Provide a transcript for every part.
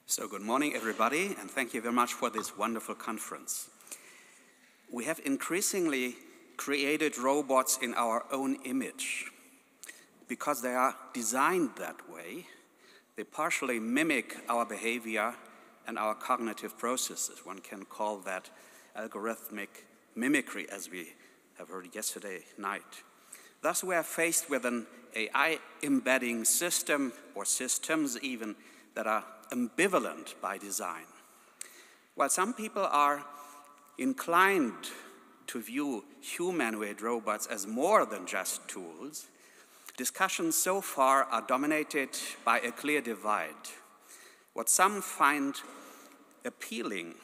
So good morning, everybody, and thank you very much for this wonderful conference. We have increasingly created robots in our own image. Because they are designed that way, they partially mimic our behavior and our cognitive processes. One can call that algorithmic mimicry, as we have heard yesterday night. Thus, we are faced with an AI embedding system, or systems even, that are ambivalent by design. While some people are inclined to view humanoid robots as more than just tools, discussions so far are dominated by a clear divide. What some find appealing,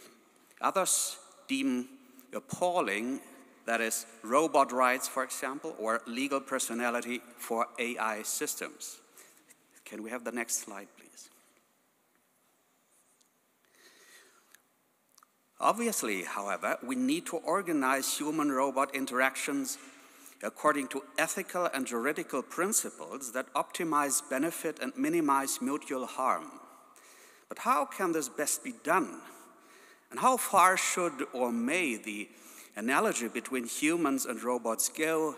others deem appalling, that is, robot rights, for example, or legal personality for AI systems. Can we have the next slide, please? Obviously, however, we need to organize human-robot interactions according to ethical and juridical principles that optimize benefit and minimize mutual harm. But how can this best be done? And how far should or may the analogy between humans and robots go,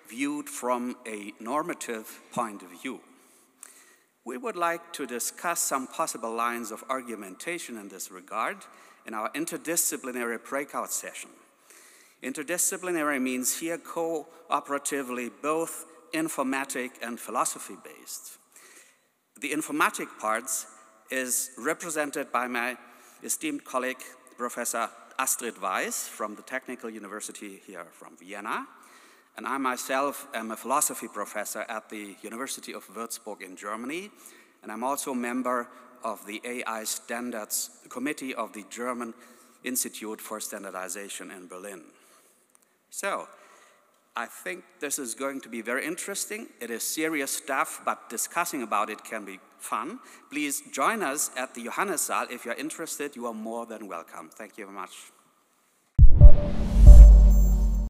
viewed from a normative point of view? We would like to discuss some possible lines of argumentation in this regard in our interdisciplinary breakout session. Interdisciplinary means here cooperatively both informatic and philosophy-based. The informatic parts is represented by my esteemed colleague, Professor Astrid Weiss from the Technical University here from Vienna. And I myself am a philosophy professor at the University of Würzburg in Germany. And I'm also a member of the AI Standards Committee of the German Institute for Standardization in Berlin. So, I think this is going to be very interesting. It is serious stuff, but discussing about it can be fun. Please join us at the Johannes Saal. If you're interested, you are more than welcome. Thank you very much.